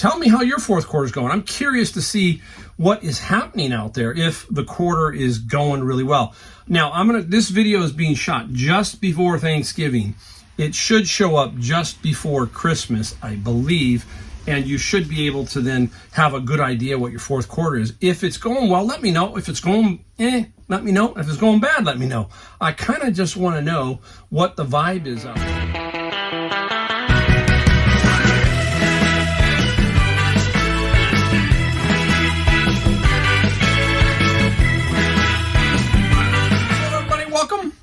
tell me how your fourth quarter is going. I'm curious to see what is happening out there if the quarter is going really well. Now, this video is being shot just before Thanksgiving. It should show up just before Christmas, I believe, and you should be able to then have a good idea what your fourth quarter is. If it's going well, let me know. If it's going let me know. If it's going bad, let me know. I kind of just want to know what the vibe is out there.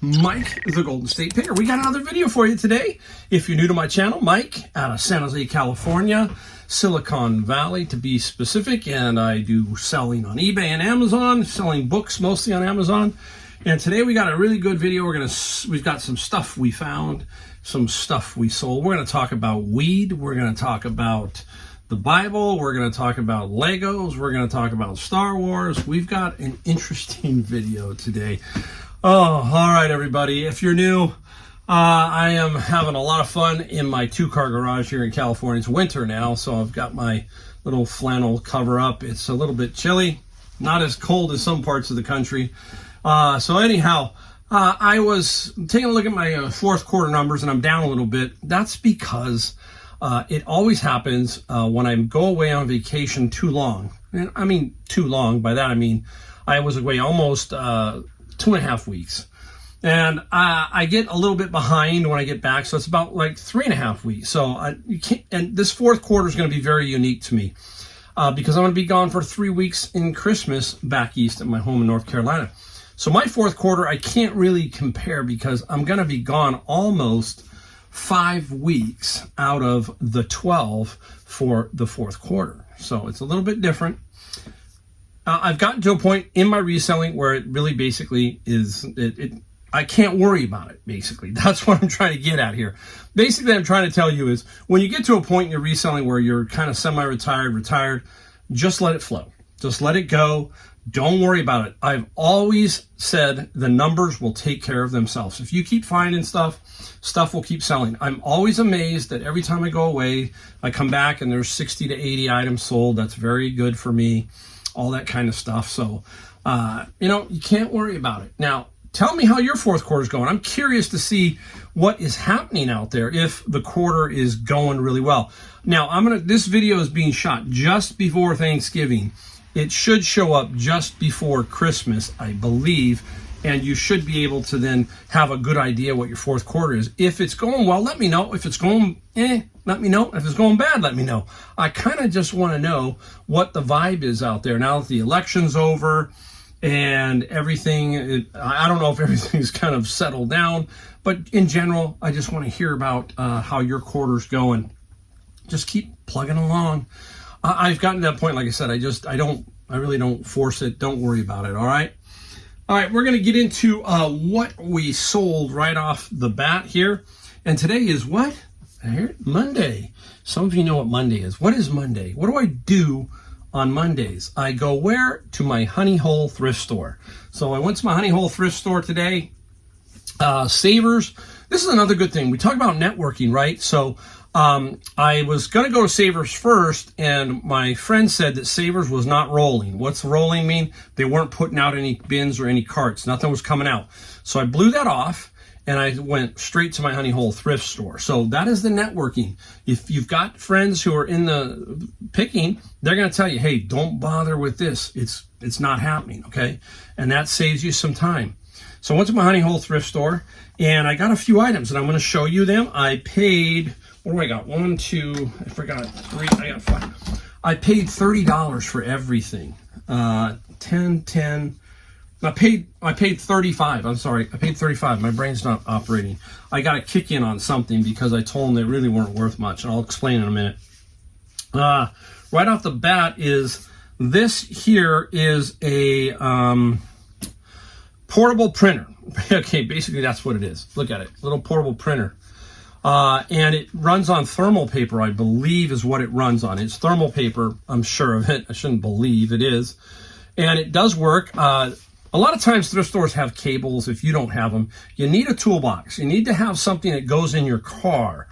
Mike, the Golden State Picker. We got another video for you today. If you're new to my channel, Mike out of San Jose, California, Silicon Valley to be specific, and I do selling on eBay and Amazon, selling books mostly on Amazon. And today we got a really good video. We've got some stuff we found, some stuff we sold. We're going to talk about weed. We're going to talk about the Bible. We're going to talk about Legos. We're going to talk about Star Wars. We've got an interesting video today. Oh, all right, everybody. If you're new, I am having a lot of fun in my two-car garage here in California. It's winter now, so I've got my little flannel cover up. It's a little bit chilly, not as cold as some parts of the country. So anyhow, I was taking a look at my fourth quarter numbers, and I'm down a little bit. That's because it always happens when I go away on vacation too long. And I mean too long. By that I mean I was away almost 2.5 weeks, and I get a little bit behind when I get back, so it's about like 3.5 weeks. So you can't, and this fourth quarter is going to be very unique to me because I'm going to be gone for 3 weeks in Christmas back east at my home in North Carolina. So my fourth quarter I can't really compare because I'm going to be gone almost 5 weeks out of the 12 for the fourth quarter. So it's a little bit different. I've gotten to a point in my reselling where it really basically is, I can't worry about it, basically. That's what I'm trying to get at here. Basically, I'm trying to tell you is when you get to a point in your reselling where you're kind of semi-retired, retired, just let it flow. Just let it go. Don't worry about it. I've always said the numbers will take care of themselves. If you keep finding stuff will keep selling. I'm always amazed that every time I go away, I come back and there's 60 to 80 items sold. That's very good for me. All that kind of stuff. So, you can't worry about it. Now, tell me how your fourth quarter is going. I'm curious to see what is happening out there if the quarter is going really well. Now, this video is being shot just before Thanksgiving. It should show up just before Christmas, I believe, and you should be able to then have a good idea what your fourth quarter is. If it's going well, let me know. If it's going let me know. If it's going bad, let me know. I kind of just want to know what the vibe is out there now that the election's over and everything. I don't know if everything's kind of settled down, but in general, I just want to hear about how your quarter's going. Just keep plugging along. I've gotten to that point, like I said, I really don't force it. Don't worry about it. All right. All right, we're going to get into what we sold right off the bat here. And today is what? Monday. Some of you know what Monday is. What is Monday? What do I do on Mondays? I go where? To my Honey Hole thrift store. So I went to my Honey Hole thrift store today. Savers. This is another good thing. We talk about networking, right? So I was going to go to Savers first, and my friend said that Savers was not rolling. What's rolling mean? They weren't putting out any bins or any carts. Nothing was coming out. So I blew that off, and I went straight to my Honey Hole thrift store. So that is the networking. If you've got friends who are in the picking, they're going to tell you, hey, don't bother with this. It's not happening, okay? And that saves you some time. So I went to my Honey Hole thrift store, and I got a few items, and I'm going to show you them. I paid... What do I got? 1, 2, I forgot 3, I got 5. I paid $30 for everything. 10. I paid $35. I'm sorry. I paid $35. My brain's not operating. I got to kick in on something because I told them they really weren't worth much, and I'll explain in a minute. Right off the bat is this here is a portable printer. Okay, basically that's what it is. Look at it. Little portable printer. And it runs on thermal paper, I believe is what it runs on. It's thermal paper, I'm sure of it. I shouldn't believe it is. And it does work. A lot of times thrift stores have cables. If you don't have them, you need a toolbox. You need to have something that goes in your car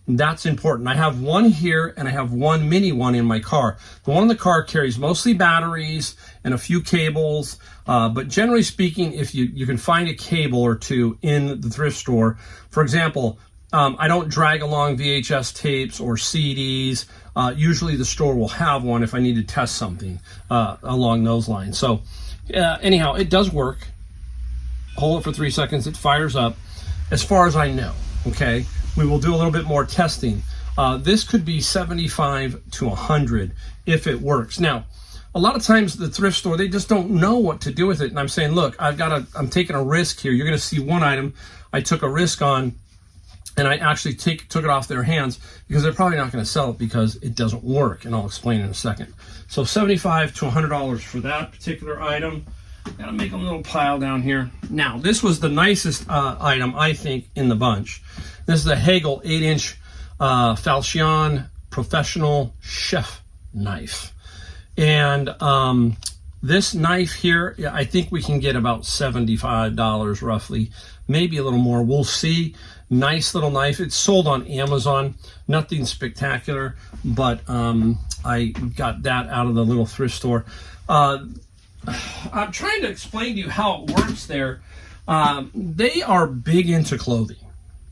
That's important. I have one here and I have one mini one in my car. The one in the car carries mostly batteries and a few cables, but generally speaking, if you can find a cable or two in the thrift store. For example, I don't drag along VHS tapes or CDs. Usually the store will have one if I need to test something along those lines. So anyhow, it does work. Hold it for 3 seconds, it fires up, as far as I know, okay? We will do a little bit more testing. This could be 75 to 100 if it works. Now, a lot of times the thrift store, they just don't know what to do with it. And I'm saying, look, I'm taking a risk here. You're gonna see one item I took a risk on, and I actually took it off their hands because they're probably not gonna sell it because it doesn't work, and I'll explain in a second. So $75 to $100 for that particular item. Gotta make a little pile down here. Now, this was the nicest item, I think, in the bunch. This is a Hagel 8-inch Falchion Professional Chef knife. And this knife here, I think we can get about $75 roughly, maybe a little more. We'll see. Nice little knife. It's sold on Amazon. Nothing spectacular, but I got that out of the little thrift store. I'm trying to explain to you how it works there. They are big into clothing.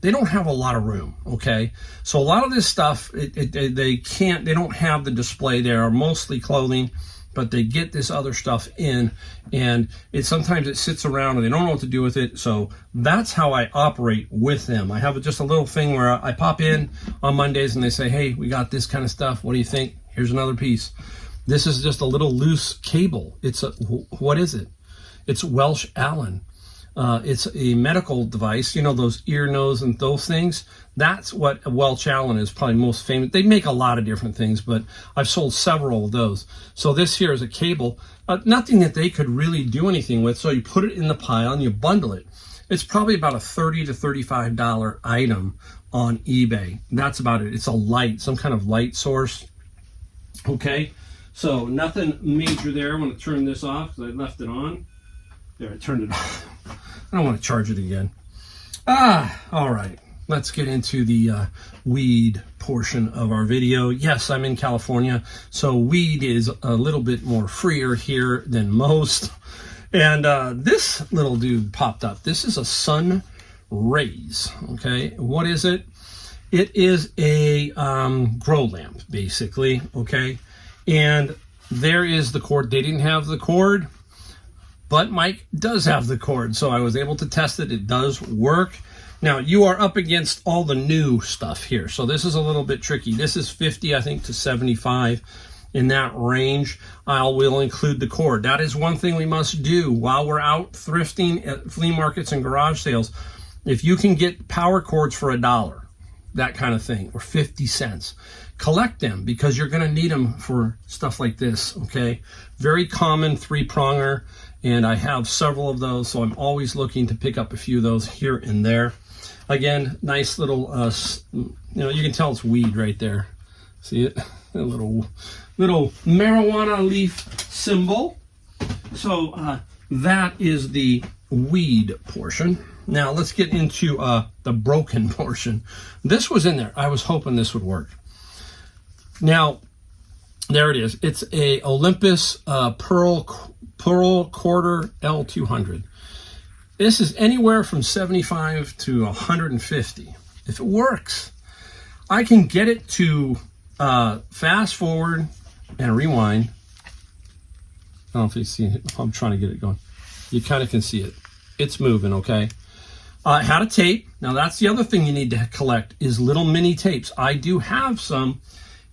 They don't have a lot of room, okay? So a lot of this stuff, they don't have the display there, mostly clothing, but they get this other stuff in, and sometimes it sits around and they don't know what to do with it. So that's how I operate with them. I have just a little thing where I pop in on Mondays and they say, hey, we got this kind of stuff. What do you think? Here's another piece. This is just a little loose cable. What is it? It's Welsh Allen. It's a medical device, you know, those ear, nose, and those things. That's what a Welsh Allen is probably most famous. They make a lot of different things, but I've sold several of those. So this here is a cable, nothing that they could really do anything with. So you put it in the pile and you bundle it. It's probably about a $30 to $35 item on eBay. That's about it. It's a light, some kind of light source. Okay, so nothing major there. I'm going to turn this off because I left it on. There, I turned it off. I don't want to charge it again. All right. Let's get into the weed portion of our video. Yes, I'm in California, so weed is a little bit more freer here than most. And this little dude popped up. This is a sun rays. Okay, what is it? It is a grow lamp, basically. Okay, and there is the cord. They didn't have the cord, but Mike does have the cord, so I was able to test it. It does work. Now, you are up against all the new stuff here, so this is a little bit tricky. This is 50, I think, to 75 in that range. I will include the cord. That is one thing we must do while we're out thrifting at flea markets and garage sales. If you can get power cords for $1, that kind of thing, or 50 cents, collect them because you're going to need them for stuff like this, okay? Very common 3-pronger, and I have several of those, so I'm always looking to pick up a few of those here and there. Again, nice little, you know, you can tell it's weed right there. See it? A little marijuana leaf symbol. So that is the weed portion. Now let's get into the broken portion. This was in there. I was hoping this would work. Now, there it is. It's a Olympus Pearl Quarter L200. This is anywhere from 75 to 150. If it works, I can get it to fast forward and rewind. I don't know if you see it. I'm trying to get it going. You kind of can see it. It's moving, okay? I had a tape. Now, that's the other thing you need to collect is little mini tapes. I do have some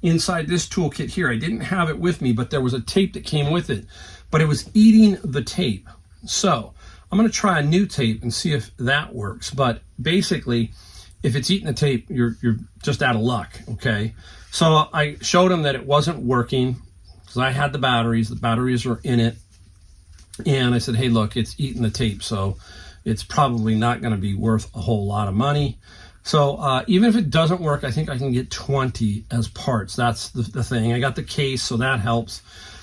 inside this toolkit here. I didn't have it with me, but there was a tape that came with it, but it was eating the tape. So I'm going to try a new tape and see if that works. But basically, if it's eating the tape, you're just out of luck, okay? So I showed him that it wasn't working because I had the batteries. The batteries were in it. And I said, hey, look, it's eating the tape, so it's probably not going to be worth a whole lot of money. So even if it doesn't work, I think I can get 20 as parts. That's the thing. I got the case, so that helps.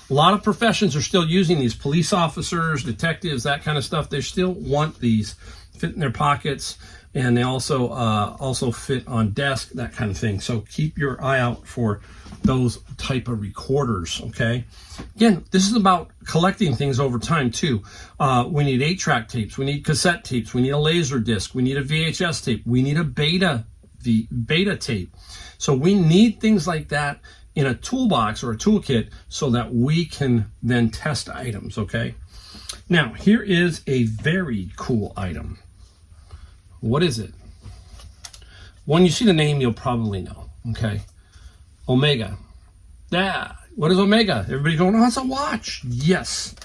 A lot of professions are still using these. Police officers, detectives, that kind of stuff. They still want these, fit in their pockets. and they also fit on desk, that kind of thing. So keep your eye out for those type of recorders, okay? Again, this is about collecting things over time too. We need 8-track tapes, we need cassette tapes, we need a laser disc, we need a VHS tape, we need a beta tape. So we need things like that in a toolbox or a toolkit so that we can then test items, okay? Now, here is a very cool item. What is it? When you see the name, you'll probably know, okay? Omega. Yeah, what is Omega? Everybody going, oh, it's a watch. Yes.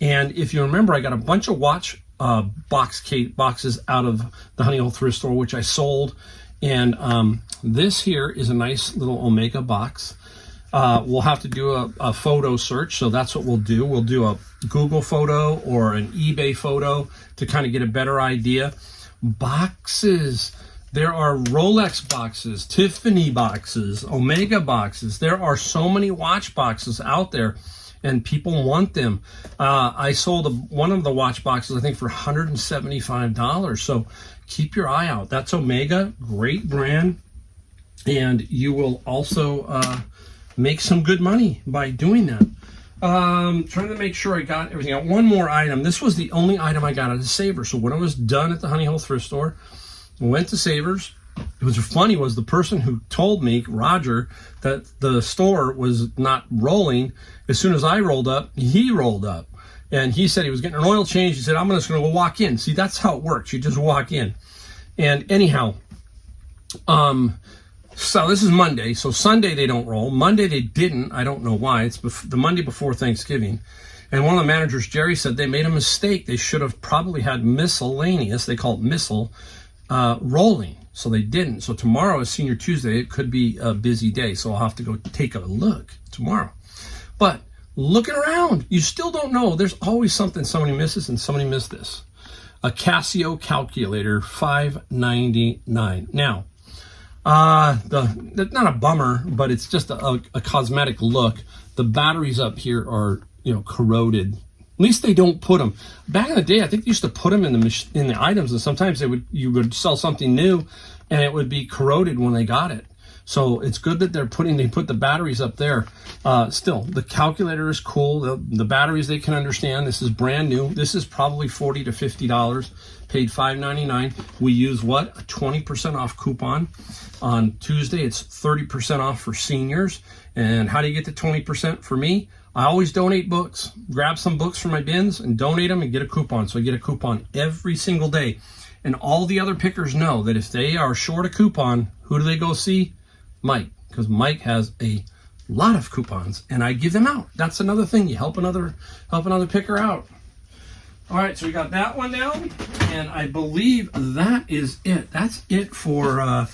And if you remember, I got a bunch of watch boxes out of the Honey Hole Thrift Store, which I sold. And this here is a nice little Omega box. We'll have to do a photo search, so that's what we'll do. We'll do a Google photo or an eBay photo to kind of get a better idea. Boxes. There are Rolex boxes, Tiffany boxes, Omega boxes. There are so many watch boxes out there, and people want them. I sold one of the watch boxes, I think, for $175. So keep your eye out. That's Omega, great brand, and you will also make some good money by doing that. Trying to make sure I got everything out. One more item. This was the only item I got at a Savers. So when I was done at the Honey Hole Thrift Store, I went to Savers. It was funny was the person who told me, Roger, that the store was not rolling. As soon as I rolled up, he rolled up. And he said he was getting an oil change. He said, I'm just going to go walk in. See, that's how it works. You just walk in. And anyhow, so this is Monday. So Sunday they don't roll. Monday they didn't. I don't know why. It's the Monday before Thanksgiving. And one of the managers, Jerry, said they made a mistake. They should have probably had miscellaneous, they call it missile, rolling. So they didn't. So tomorrow is Senior Tuesday. It could be a busy day. So I'll have to go take a look tomorrow. But looking around, you still don't know. There's always something somebody misses, and somebody missed this. A Casio calculator, $5.99. Now, that's not a bummer, but it's just a cosmetic look. The batteries up here are, corroded. At least they don't put them. Back in the day, I think they used to put them in the items, and sometimes you would sell something new, and it would be corroded when they got it. So it's good that they put the batteries up there. Still, the calculator is cool. The batteries they can understand. This is brand new. This is probably $40 to $50. Paid $5.99. We use what? A 20% off coupon. On Tuesday, it's 30% off for seniors. And how do you get the 20% for me? I always donate books. Grab some books from my bins and donate them and get a coupon. So I get a coupon every single day. And all the other pickers know that if they are short a coupon, who do they go see? Mike, because Mike has a lot of coupons and I give them out. That's another thing. You help another picker out. All right, so we got that one down, and I believe that is it. That's it for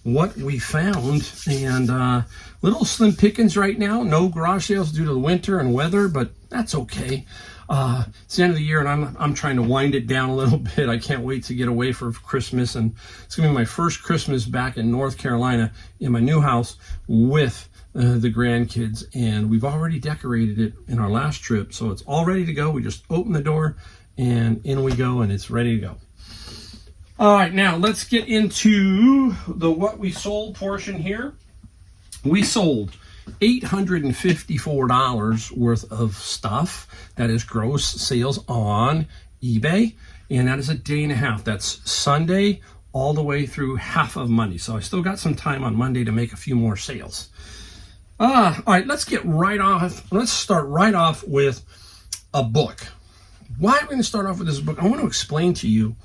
what we found. And little slim pickings right now. No garage sales due to the winter and weather, but that's okay. It's the end of the year, and I'm trying to wind it down a little bit. I can't wait to get away for Christmas, and it's gonna be my first Christmas back in North Carolina in my new house with the grandkids, and we've already decorated it in our last trip, so it's all ready to go. We just open the door and in we go, and it's ready to go. All right, now let's get into the what we sold portion here. We sold $854 worth of stuff. That is gross sales on eBay, and that is a day and a half. That's Sunday all the way through half of Monday. So I still got some time on Monday to make a few more sales. All right, let's get right off. Let's start right off with a book. Why are we going to start off with this book? I want to explain to you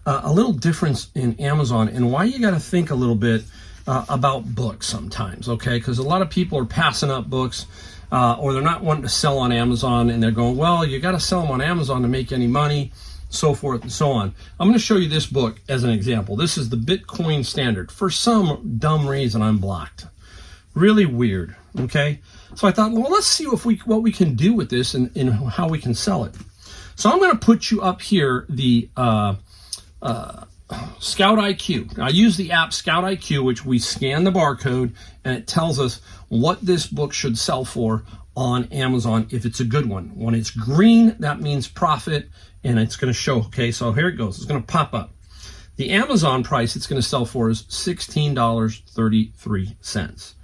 a little difference in Amazon and why you got to think a little bit about books sometimes, okay? Because a lot of people are passing up books or they're not wanting to sell on Amazon, and they're going, well, you got to sell them on Amazon to make any money, so forth and so on. I'm going to show you this book as an example. This is the Bitcoin Standard. For some dumb reason, I'm blocked. Really weird, okay? So I thought, well, let's see what we can do with this and how we can sell it. So I'm going to put you up here the Scout IQ. I use the app Scout IQ, which we scan the barcode, and it tells us what this book should sell for on Amazon if it's a good one. When it's green, that means profit, and it's going to show, okay, so here it goes. It's going to pop up. The Amazon price it's going to sell for is $16.33.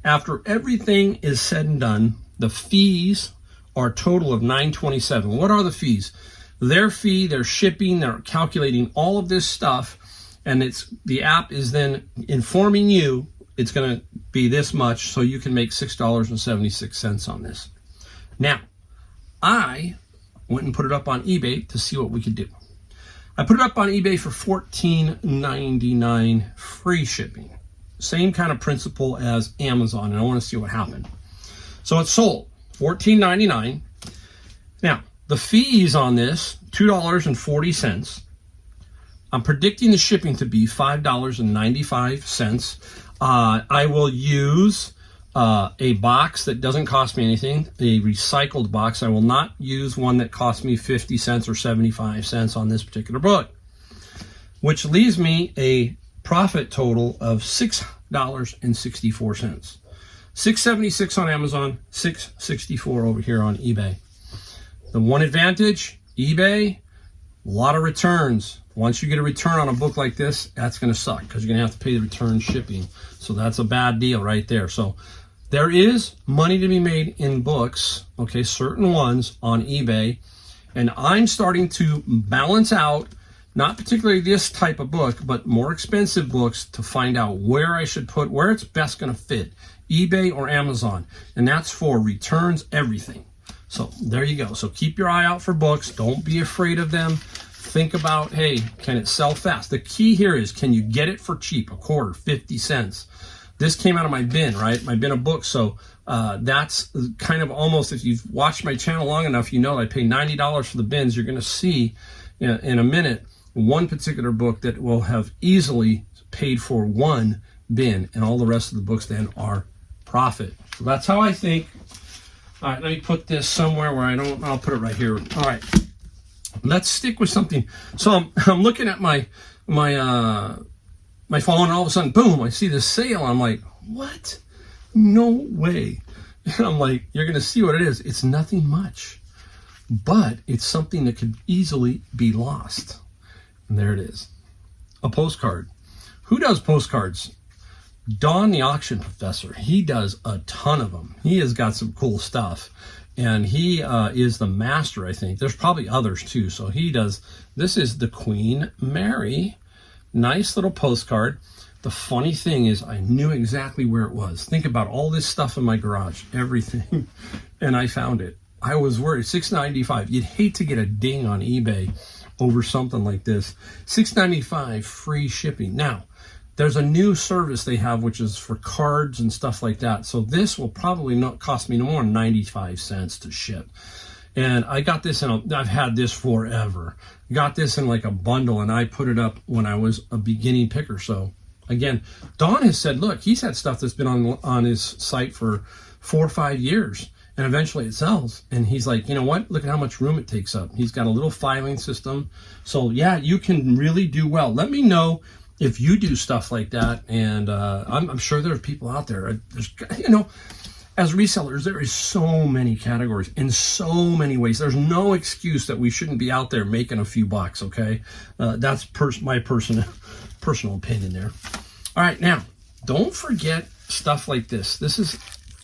After everything is said and done, the fees are a total of $9.27. What are the fees? Their fee, their shipping, they're calculating all of this stuff, and the app is then informing you it's going to be this much, so you can make $6.76 on this. Now, I went and put it up on eBay to see what we could do. I put it up on eBay for $14.99 free shipping. Same kind of principle as Amazon, and I want to see what happened. So it's sold, $14.99. Now, the fees on this, $2.40. I'm predicting the shipping to be $5.95. I will use a box that doesn't cost me anything, a recycled box. I will not use one that cost me 50 cents or 75 cents on this particular book, which leaves me a profit total of $6.64. $6.76 on Amazon, $6.64 over here on eBay. The one advantage, eBay, a lot of returns. Once you get a return on a book like this, that's going to suck because you're going to have to pay the return shipping. So that's a bad deal right there. So there is money to be made in books, okay, certain ones on eBay. And I'm starting to balance out, not particularly this type of book, but more expensive books to find out where I should put, where it's best going to fit, eBay or Amazon. And that's for returns, everything. So there you go. So keep your eye out for books. Don't be afraid of them. Think about, hey, can it sell fast? The key here is, can you get it for cheap, a quarter, 50 cents? This came out of my bin, right? My bin of books. So that's kind of almost, if you've watched my channel long enough, you know I pay $90 for the bins. You're going to see in a minute one particular book that will have easily paid for one bin, and all the rest of the books then are profit. So that's how I think. All right, let me put this somewhere where I'll put it right here. All right, let's stick with something. So I'm looking at my phone, and all of a sudden, boom, I see this sale. I'm like, what? No way. And I'm like, you're going to see what it is. It's nothing much, but it's something that could easily be lost. And there it is, a postcard. Who does postcards? Don, the auction professor. He does a ton of them. He has got some cool stuff, and he is the master, I think. There's probably others too. So he does. This is the Queen Mary. Nice little postcard. The funny thing is, I knew exactly where it was. Think about all this stuff in my garage, everything, and I found it. I was worried. $6.95. You'd hate to get a ding on eBay over something like this. $6.95 free shipping. Now, there's a new service they have, which is for cards and stuff like that. So this will probably not cost me no more than 95 cents to ship. And I got this I've had this forever. Got this in like a bundle, and I put it up when I was a beginning picker. So again, Don has said, look, he's had stuff that's been on his site for 4 or 5 years, and eventually it sells. And he's like, you know what? Look at how much room it takes up. He's got a little filing system. So yeah, you can really do well. Let me know if you do stuff like that. And I'm sure there are people out there. There's, you know, as resellers, there is so many categories in so many ways. There's no excuse that we shouldn't be out there making a few bucks, okay? That's my personal opinion there. All right, now, don't forget stuff like this. This is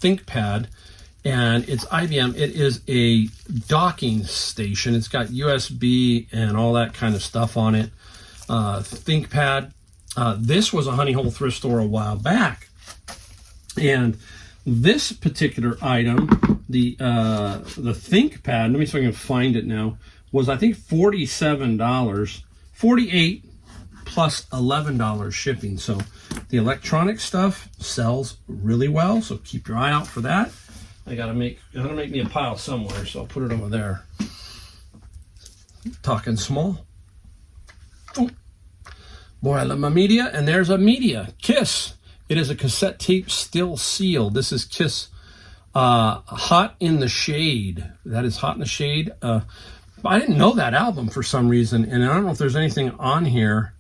ThinkPad, and it's IBM. It is a docking station. It's got USB and all that kind of stuff on it. ThinkPad. This was a Honey Hole thrift store a while back, and this particular item, the ThinkPad, let me see if I can find it now, was I think $47, $48 plus $11 shipping. So the electronic stuff sells really well. So keep your eye out for that. I gotta make me a pile somewhere, so I'll put it over there. Talking small. Oh. Boy, I love my media, and there's a media. Kiss. It is a cassette tape still sealed. This is Kiss Hot in the Shade. That is Hot in the Shade. I didn't know that album for some reason, and I don't know if there's anything on here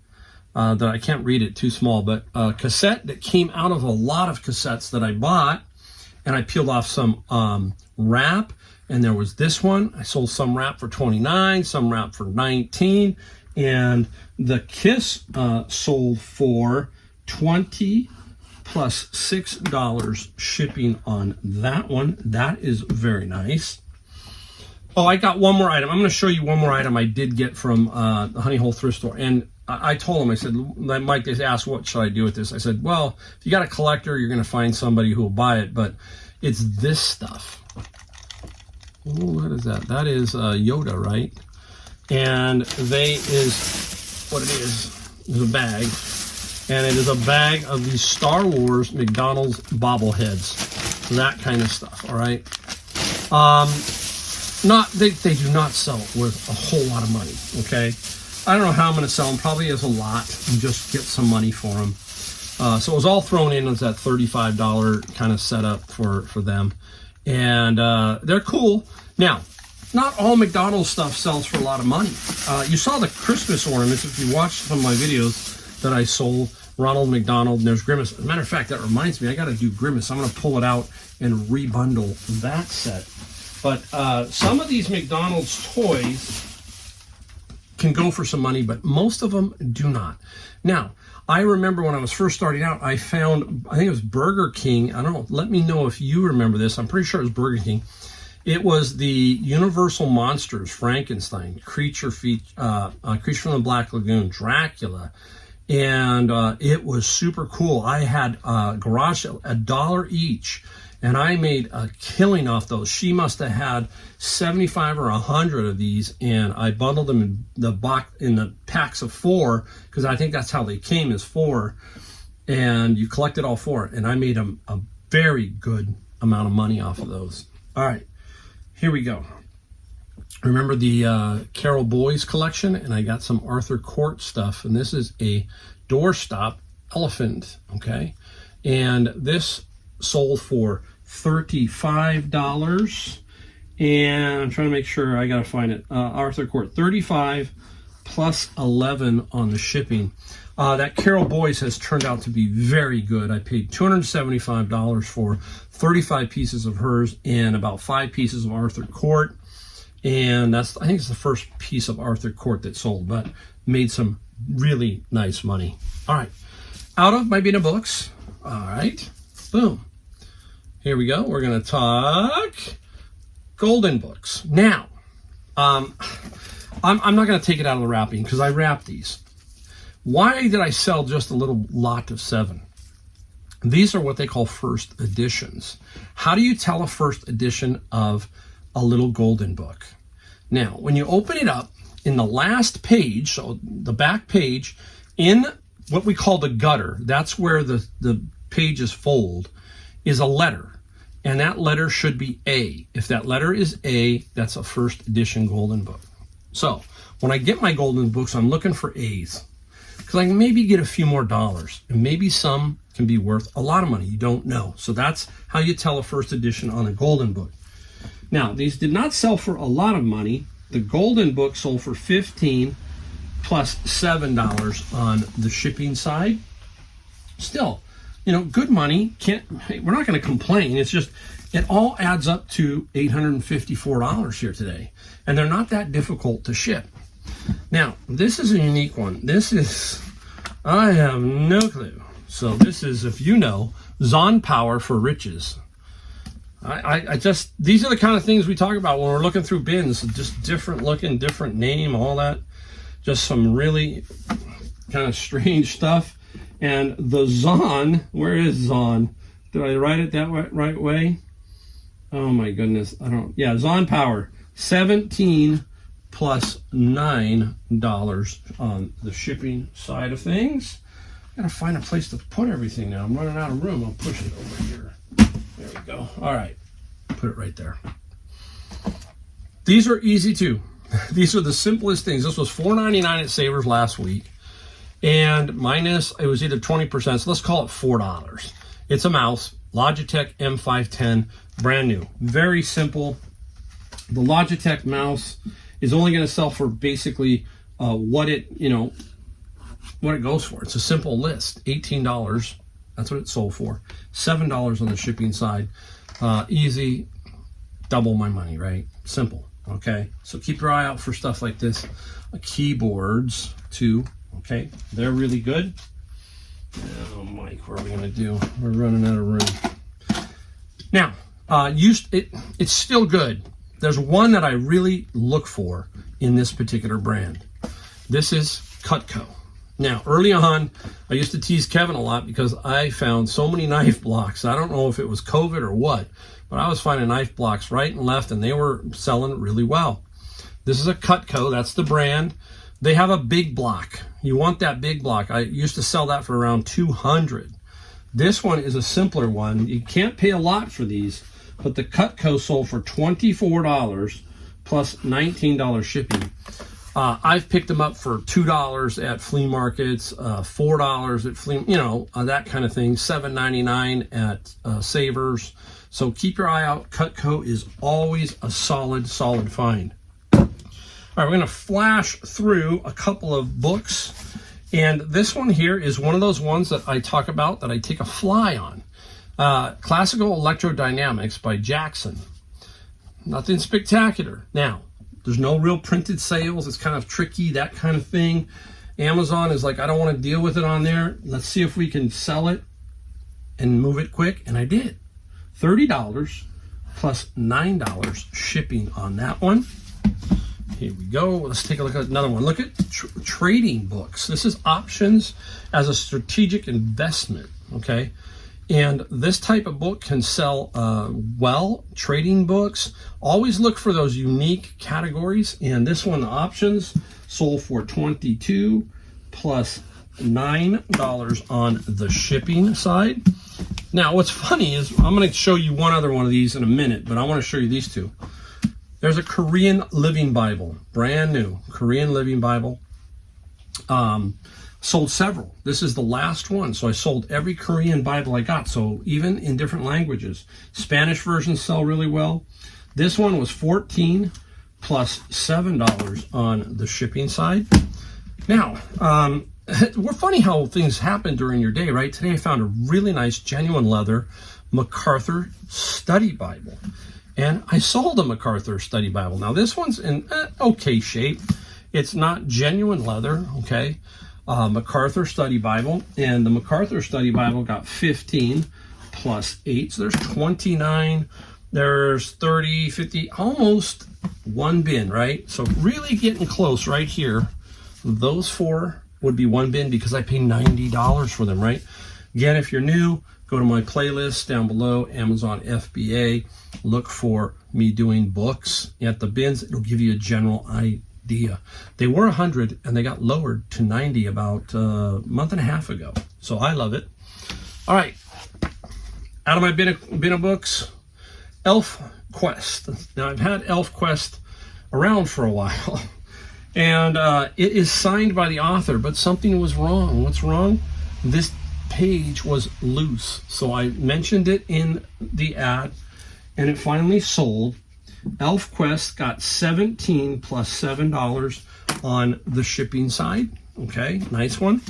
that I can't read it, too small, but a cassette that came out of a lot of cassettes that I bought, and I peeled off some wrap, and there was this one. I sold some wrap for $29, some wrap for $19, And the Kiss sold for $20 plus $6 shipping on that one. That is very nice. Oh, I got one more item. I'm going to show you one more item I did get from the Honey Hole Thrift Store. And I told him, I said, Mike, they asked, what should I do with this? I said, well, if you got a collector, you're going to find somebody who will buy it. But it's this stuff. Oh, what is that? That is Yoda, right? And what it is a bag. And it is a bag of these Star Wars McDonald's bobbleheads. That kind of stuff, all right? They do not sell worth a whole lot of money, okay? I don't know how I'm going to sell them. Probably as a lot and just get some money for them. So it was all thrown in as that $35 kind of setup for them. And they're cool. Now, not all McDonald's stuff sells for a lot of money. You saw the Christmas ornaments if you watched some of my videos that I sold. Ronald McDonald, and there's Grimace. As a matter of fact, that reminds me, I got to do Grimace. I'm going to pull it out and rebundle that set. But some of these McDonald's toys can go for some money, but most of them do not. Now, I remember when I was first starting out, I found, I think it was Burger King. I don't know. Let me know if you remember this. I'm pretty sure it was Burger King. It was the Universal Monsters, Frankenstein, Creature from the Black Lagoon, Dracula. And it was super cool. I had garage sale, $1 each, and I made a killing off those. She must have had 75 or 100 of these, and I bundled them in the packs of 4, because I think that's how they came, as 4, and you collected all 4, and I made a very good amount of money off of those. All right, here we go. Remember the Carol Boys collection, and I got some Arthur Court stuff, and this is a doorstop elephant, okay? And this sold for $35, and I'm trying to make sure, I gotta find it. Arthur Court, $35 plus $11 on the shipping. That Carol Boys has turned out to be very good. I paid $275 for 35 pieces of hers and about 5 pieces of Arthur Court. And I think it's the first piece of Arthur Court that sold, but made some really nice money. All right, out of my bin of books. All right, boom. Here we go. We're going to talk golden books. Now, I'm not going to take it out of the wrapping because I wrapped these. Why did I sell just a little lot of 7? These are what they call first editions. How do you tell a first edition of a little golden book? Now, when you open it up, in the last page, so the back page, in what we call the gutter, that's where the pages fold, is a letter. And that letter should be A. If that letter is A, that's a first edition golden book. So when I get my golden books, I'm looking for A's, because I can maybe get a few more dollars, and maybe some can be worth a lot of money. You don't know. So that's how you tell a first edition on a golden book. Now, these did not sell for a lot of money. The golden book sold for $15 plus $7 on the shipping side. Still, good money. We're not going to complain. It's just, it all adds up to $854 here today. And they're not that difficult to ship. Now, this is a unique one. I have no clue. So this is, if you know, Zon Power for Riches. These are the kind of things we talk about when we're looking through bins, just different looking, different name, all that. Just some really kind of strange stuff. And the Zon, where is Zon? Did I write it that right way? Oh my goodness, Zon Power, $17 plus $9 on the shipping side of things. I gotta find a place to put everything now. I'm running out of room. I'll push it over here. There we go. All right, put it right there. These are easy too. These are the simplest things. This was $4.99 at Savers last week, and minus, it was either 20%, so let's call it $4. It's a mouse, Logitech M510, brand new. Very simple. The Logitech mouse is only going to sell for basically what it goes for. It's a simple list, $18. That's what it sold for. $7 on the shipping side. Easy, double my money, right? Simple. Okay, so keep your eye out for stuff like this. Keyboards too. Okay, they're really good. Oh, Mike, what are we gonna do? We're running out of room. Now, it's still good. There's one that I really look for in this particular brand. This is Cutco. Now, early on, I used to tease Kevin a lot because I found so many knife blocks. I don't know if it was COVID or what, but I was finding knife blocks right and left, and they were selling really well. This is a Cutco. That's the brand. They have a big block. You want that big block. I used to sell that for around $200. This one is a simpler one. You can't pay a lot for these, but the Cutco sold for $24 plus $19 shipping. I've picked them up for $2 at flea markets, $4 at flea, that kind of thing, $7.99 at Savers. So keep your eye out. Cutco is always a solid find. All right, we're going to flash through a couple of books. And this one here is one of those ones that I talk about that I take a fly on. Classical Electrodynamics by Jackson. Nothing spectacular. Now, there's no real printed sales. It's kind of tricky, that kind of thing. Amazon is like, I don't want to deal with it on there. Let's see if we can sell it and move it quick. And I did. $30 plus $9 shipping on that one. Here we go. Let's take a look at another one. Look at trading books. This is options as a strategic investment, okay? And this type of book can sell well. Trading books, always look for those unique categories. And this one, the options, sold for $22 plus $9 on the shipping side. Now, what's funny is I'm going to show you one other one of these in a minute, but I want to show you these two. There's a Korean Living Bible, brand new Korean Living Bible. Sold several. This is the last one. So I sold every Korean Bible I got. So even in different languages. Spanish versions sell really well. This one was $14 plus $7 on the shipping side. Now, we're funny how things happen during your day, right? Today I found a really nice genuine leather MacArthur study Bible. And I sold a MacArthur study Bible. Now this one's in okay shape. It's not genuine leather, okay? MacArthur study Bible. And the MacArthur study Bible got 15 plus 8. So there's 29. There's 30, 50, almost one bin, right? So really getting close right here. Those four would be one bin because I pay $90 for them, right? Again, if you're new, go to my playlist down below, Amazon FBA. Look for me doing books at the bins. It'll give you a general idea. They were 100 and they got lowered to 90 about a month and a half ago. So I love it. All right. Out of my bin of books, Elf Quest. Now I've had Elf Quest around for a while. And it is signed by the author, but something was wrong. What's wrong? This page was loose. So I mentioned it in the ad, and it finally sold. Elf Quest got 17 plus $7 on the shipping side. Okay, nice one.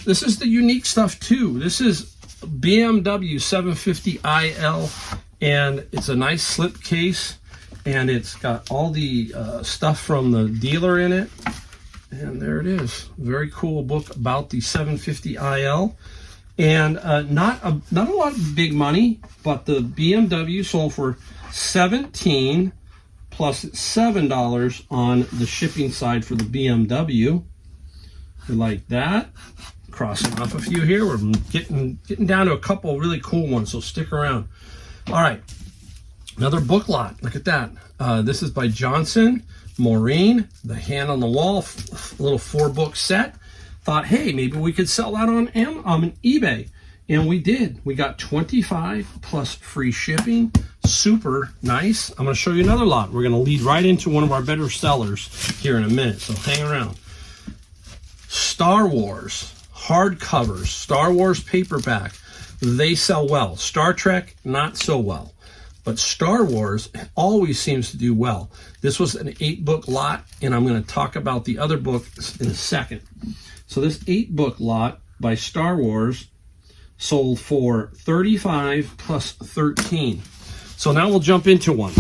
This is the unique stuff too. This is BMW 750iL, and it's a nice slip case, and it's got all the stuff from the dealer in it. And there it is. Very cool book about the 750iL. And not a lot of big money, but the BMW sold for 17 plus $7 on the shipping side for the BMW. You like that? Crossing off a few here. We're getting down to a couple really cool ones, so stick around. All right. Another book lot. Look at that. This is by Johnson, Maureen, The Hand on the Wall, little 4-book set. Thought, hey, maybe we could sell that on eBay. And we did. We got 25 plus free shipping. Super nice. I'm going to show you another lot. We're going to lead right into one of our better sellers here in a minute. So hang around. Star Wars hardcovers. Star Wars paperback. They sell well. Star Trek, not so well. But Star Wars always seems to do well. This was an 8-book lot, and I'm going to talk about the other books in a second. So this 8-book lot by Star Wars sold for 35 plus 13. So now we'll jump into one.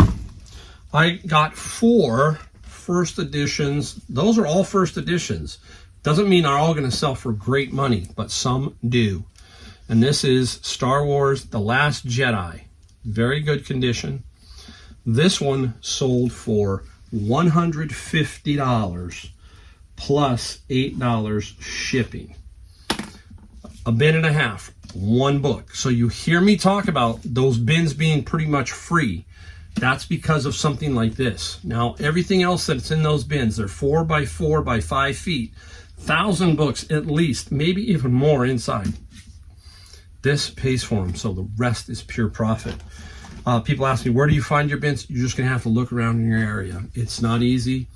I got 4 first editions. Those are all first editions. Doesn't mean they're all going to sell for great money, but some do. And this is Star Wars The Last Jedi. Very good condition. This one sold for $150 plus $8 shipping. A bin and a half, 1 book. So you hear me talk about those bins being pretty much free. That's because of something like this. Now, everything else that's in those bins, they're 4 by 4 by 5 feet, 1,000 books at least, maybe even more inside. This pays for them, so the rest is pure profit. People ask me, where do you find your bins? You're just gonna have to look around in your area. It's not easy.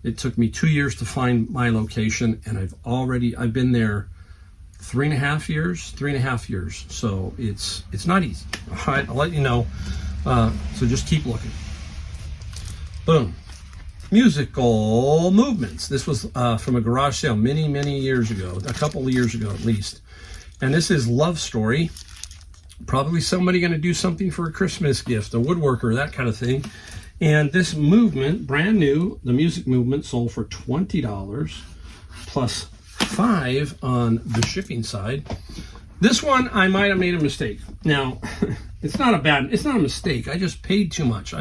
It took me 2 years to find my location, and I've been there 3.5 years. So it's not easy. All right, I'll let you know. So just keep looking. Boom. Musical movements. This was from a garage sale many years ago, a couple of years ago at least. And this is Love Story. Probably somebody going to do something for a Christmas gift, a woodworker, that kind of thing. And this movement, brand new, the music movement sold for $20 plus $5 on the shipping side. This one, I might have made a mistake. Now, it's not a mistake. I just paid too much.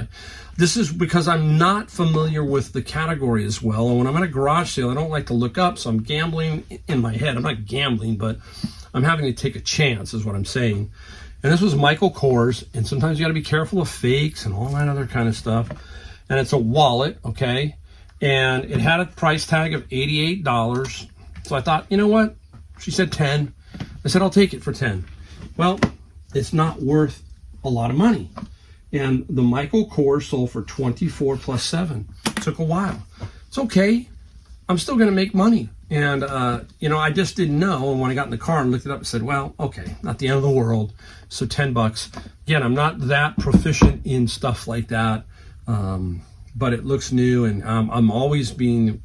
This is because I'm not familiar with the category as well. And when I'm at a garage sale, I don't like to look up, so I'm gambling in my head. I'm not gambling, but I'm having to take a chance is what I'm saying. And this was Michael Kors, and sometimes you got to be careful of fakes and all that other kind of stuff. And it's a wallet, okay? And it had a price tag of $88. So I thought, you know what? She said 10. I said, I'll take it for 10. Well, it's not worth a lot of money. And the Michael Kors sold for 24 plus 7. It took a while. It's okay. I'm still going to make money. And, I just didn't know. And when I got in the car and looked it up, I said, well, okay, not the end of the world. So $10. Again, I'm not that proficient in stuff like that. But it looks new, and I'm always being,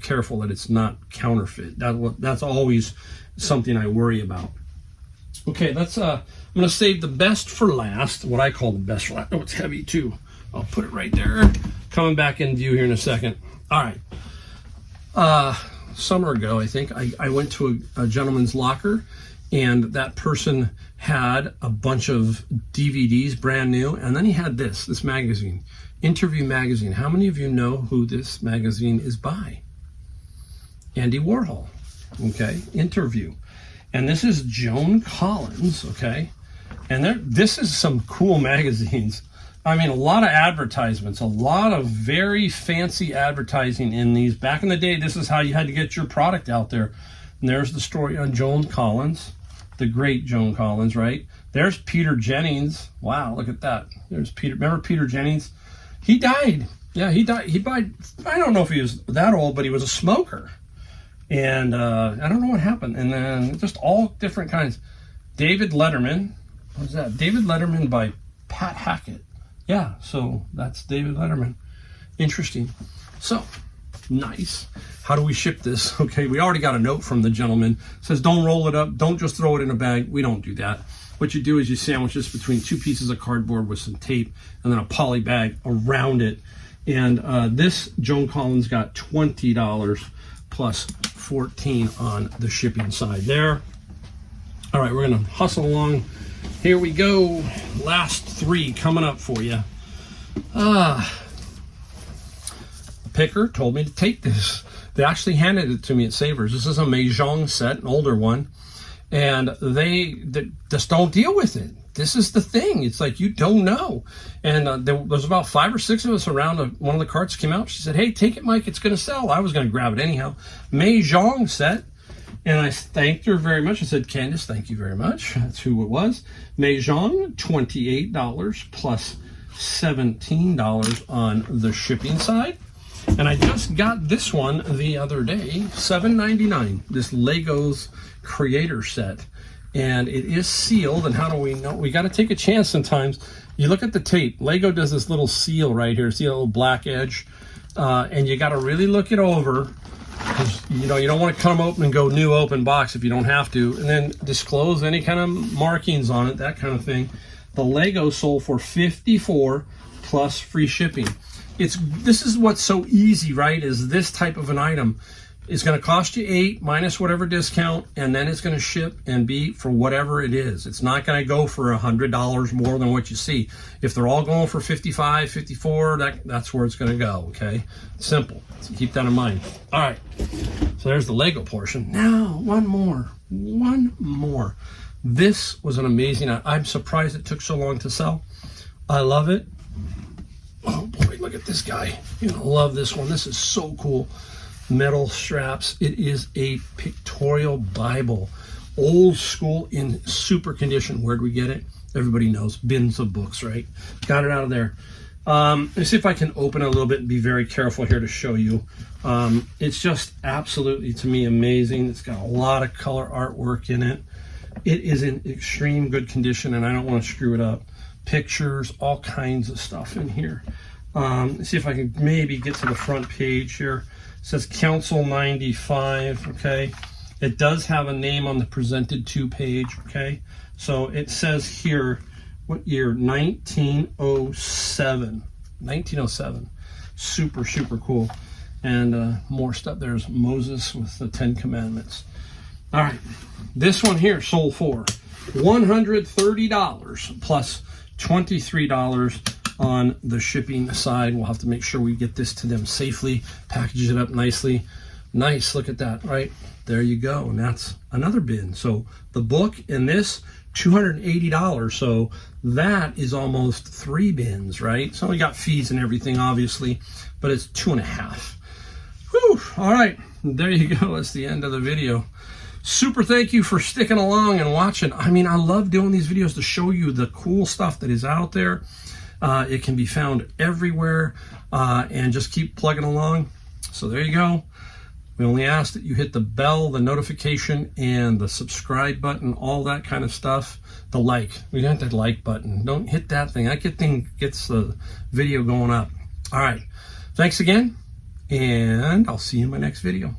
careful that it's not counterfeit. That's always something I worry about. Okay, I'm going to save the best for last, what I call the best for last. Oh, it's heavy too. I'll put it right there. Coming back in view here in a second. All right. Summer ago, I think, I went to a gentleman's locker, and that person had a bunch of DVDs, brand new, and then he had this magazine, Interview Magazine. How many of you know who this magazine is by? Andy Warhol, okay, Interview. And this is Joan Collins, okay, and this is some cool magazines. I mean, a lot of advertisements, a lot of very fancy advertising in these. Back in the day, this is how you had to get your product out there. And there's the story on Joan Collins, the great Joan Collins, right? There's Peter Jennings. Wow, look at that. There's Peter. Remember Peter Jennings? He died. Yeah, he died. He died. I don't know if he was that old, but he was a smoker. And I don't know what happened. And then just all different kinds. David Letterman. What's that? David Letterman by Pat Hackett. Yeah, so that's David Letterman. Interesting. So, nice. How do we ship this? Okay, we already got a note from the gentleman. It says, don't roll it up. Don't just throw it in a bag. We don't do that. What you do is you sandwich this between 2 pieces of cardboard with some tape and then a poly bag around it. And this Joan Collins got $20 plus $14 on the shipping side there. All right, we're going to hustle along. Here we go. Last 3 coming up for you. The picker told me to take this. They actually handed it to me at Savers. This is a Mahjong set, an older one. And they just don't deal with it. This is the thing. It's like you don't know. And there was about 5 or 6 of us around. One of the carts came out. She said, hey, take it, Mike. It's going to sell. I was going to grab it anyhow. Mahjong set. And I thanked her very much. I said, Candace, thank you very much. That's who it was. Mahjong, $28 plus $17 on the shipping side. And I just got this one the other day, $7.99. This Legos Creator Set. And it is sealed. And how do we know? We got to take a chance sometimes. You look at the tape. Lego does this little seal right here. See a little black edge? And you got to really look it over. Because, you don't want to cut them open and go new open box if you don't have to. And then disclose any kind of markings on it, that kind of thing. The Lego sold for $54 plus free shipping. this is what's so easy, right? Is this type of an item is going to cost you $8 minus whatever discount, and then it's going to ship and be for whatever it is. It's not going to go for $100 more than what you see. If they're all going for $55, $54, that's where it's going to go. Okay, simple. So keep that in mind. All right. So there's the Lego portion. Now one more. This was an amazing. I'm surprised it took so long to sell. I love it. Oh boy, look at this guy. You're gonna love this one. This is so cool. Metal straps. It is a pictorial Bible, old school, in super condition. Where'd we get it? Everybody knows, bins of books, right? Got it out of there. Let's see if I can open it a little bit and be very careful here to show you. It's just absolutely, to me, amazing. It's got a lot of color artwork in it. It is in extreme good condition, and I don't want to screw it up. Pictures, all kinds of stuff in here. Let's see if I can maybe get to the front page here. It says Council 95, okay? It does have a name on the presented to page, okay? So it says here, what year? 1907. 1907. Super, super cool. And more stuff. There's Moses with the 10 Commandments. All right. This one here sold for $130 plus $23 on the shipping side. We'll have to make sure we get this to them safely, package it up nicely. Nice, look at that, right? There you go, and that's another bin. So the book and this, $280. So that is almost 3 bins, right? So we got fees and everything, obviously, but it's 2.5. Whew, all right, there you go. That's the end of the video. Super thank you for sticking along and watching. I mean, I love doing these videos to show you the cool stuff that is out there. It can be found everywhere, and just keep plugging along. So there you go. We only ask that you hit the bell, the notification, and the subscribe button, all that kind of stuff. The like. We don't hit that like button. Don't hit that thing. That thing gets the video going up. All right. Thanks again, and I'll see you in my next video.